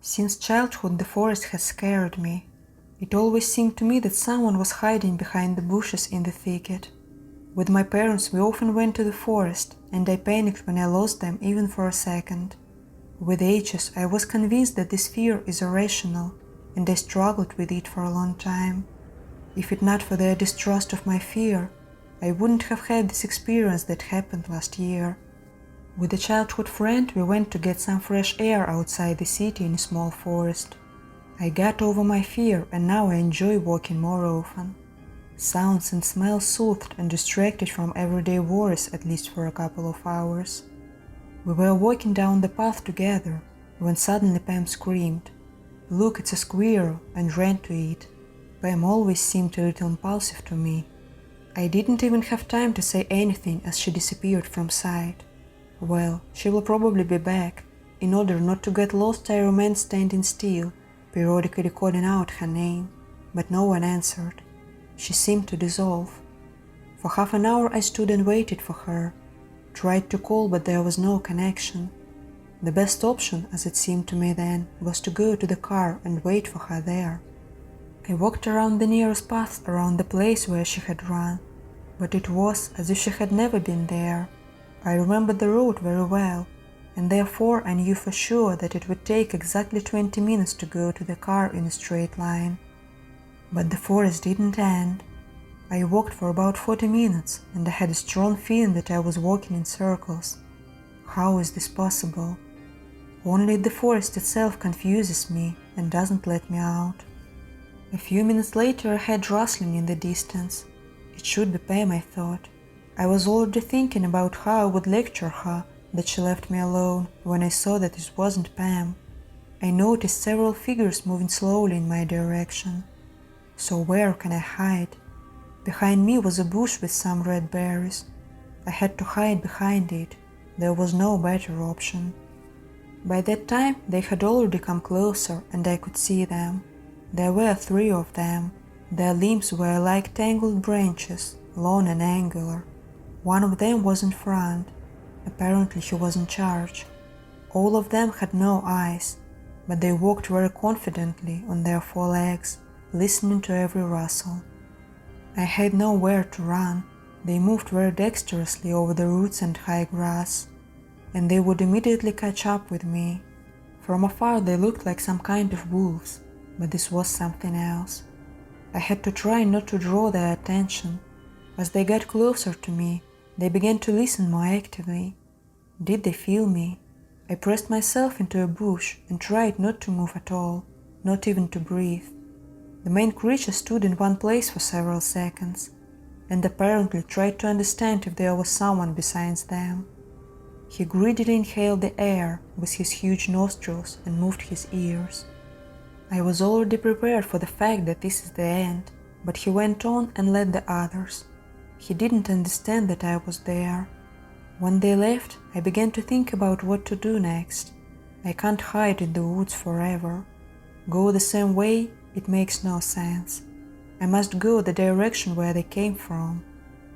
Since childhood, the forest has scared me. It always seemed to me that someone was hiding behind the bushes in the thicket. With my parents, we often went to the forest, and I panicked when I lost them even for a second. With ages, I was convinced that this fear is irrational, and I struggled with it for a long time. If it not for their distrust of my fear, I wouldn't have had this experience that happened last year. With a childhood friend, we went to get some fresh air outside the city in a small forest. I got over my fear, and now I enjoy walking more often. Sounds and smells soothed and distracted from everyday worries at least for a couple of hours. We were walking down the path together when suddenly Pam screamed, "Look, it's a squirrel," and ran to it. Pam always seemed a little impulsive to me. I didn't even have time to say anything as she disappeared from sight. Well, she will probably be back. In order not to get lost, I remained standing still, periodically calling out her name, but no one answered. She seemed to dissolve. For half an hour I stood and waited for her. Tried to call, but there was no connection. The best option, as it seemed to me then, was to go to the car and wait for her there. I walked around the nearest path around the place where she had run, but it was as if she had never been there. I remembered the road very well, and therefore I knew for sure that it would take exactly 20 minutes to go to the car in a straight line. But the forest didn't end. I walked for about 40 minutes, and I had a strong feeling that I was walking in circles. How is this possible? Only the forest itself confuses me and doesn't let me out. A few minutes later I heard rustling in the distance. It should be Pam, I thought. I was already thinking about how I would lecture her that she left me alone when I saw that it wasn't Pam. I noticed several figures moving slowly in my direction. So where can I hide? Behind me was a bush with some red berries. I had to hide behind it. There was no better option. By that time they had already come closer and I could see them. There were 3 of them. Their limbs were like tangled branches, long and angular. One of them was in front. Apparently he was in charge. All of them had no eyes, but they walked very confidently on their 4 legs, listening to every rustle. I had nowhere to run. They moved very dexterously over the roots and high grass, and they would immediately catch up with me. From afar they looked like some kind of wolves, but this was something else. I had to try not to draw their attention. As they got closer to me, they began to listen more actively. Did they feel me? I pressed myself into a bush and tried not to move at all, not even to breathe. The main creature stood in one place for several seconds, and apparently tried to understand if there was someone besides them. He greedily inhaled the air with his huge nostrils and moved his ears. I was already prepared for the fact that this is the end, but he went on and led the others. He didn't understand that I was there. When they left, I began to think about what to do next. I can't hide in the woods forever. Go the same way, it makes no sense. I must go the direction where they came from.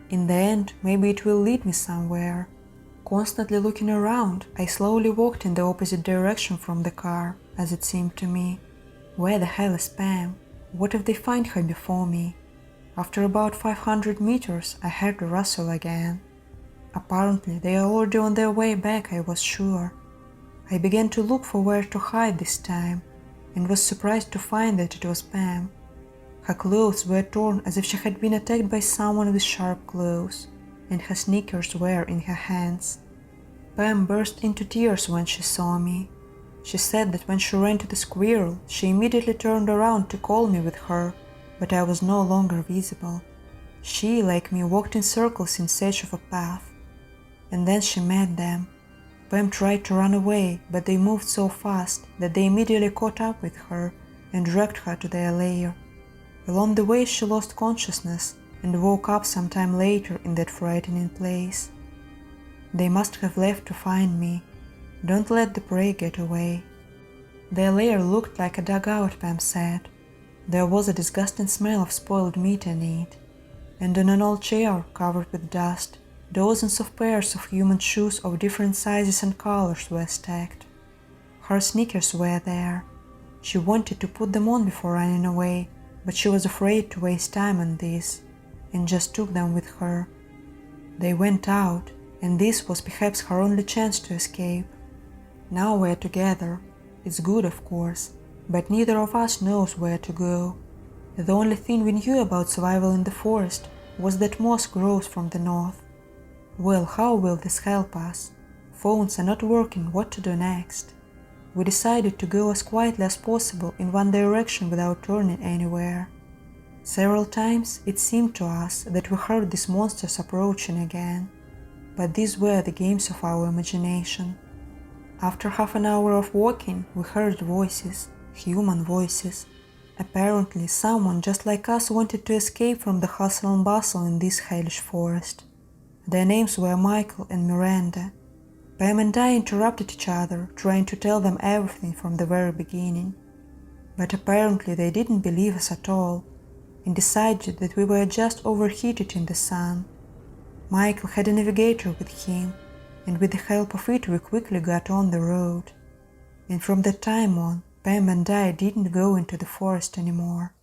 In the end, maybe it will lead me somewhere. Constantly looking around, I slowly walked in the opposite direction from the car, as it seemed to me. Where the hell is Pam? What if they find her before me? After about 500 meters, I heard the rustle again. Apparently, they are already on their way back, I was sure. I began to look for where to hide this time, and was surprised to find that it was Pam. Her clothes were torn as if she had been attacked by someone with sharp claws, and her sneakers were in her hands. Pam burst into tears when she saw me. She said that when she ran to the squirrel, she immediately turned around to call me with her, but I was no longer visible. She, like me, walked in circles in search of a path. And then she met them. Pam tried to run away, but they moved so fast that they immediately caught up with her and dragged her to their lair. Along the way she lost consciousness and woke up some time later in that frightening place. They must have left to find me. Don't let the prey get away. Their lair looked like a dugout, Pam said. There was a disgusting smell of spoiled meat in it, and on an old chair covered with dust, dozens of pairs of human shoes of different sizes and colors were stacked. Her sneakers were there, She wanted to put them on before running away, but she was afraid to waste time on this, and just took them with her. They went out, and this was perhaps her only chance to escape. Now we're together. It's good, of course, but neither of us knows where to go. The only thing we knew about survival in the forest was that moss grows from the north. Well, how will this help us? Phones are not working. What to do next? We decided to go as quietly as possible in one direction without turning anywhere. Several times it seemed to us that we heard these monsters approaching again, but these were the games of our imagination. After half an hour of walking, we heard voices, human voices. Apparently, someone just like us wanted to escape from the hustle and bustle in this hellish forest. Their names were Michael and Miranda. Pam and I interrupted each other, trying to tell them everything from the very beginning. But apparently they didn't believe us at all, and decided that we were just overheated in the sun. Michael had a navigator with him, and with the help of it we quickly got on the road. And from that time on, Pam and I didn't go into the forest anymore.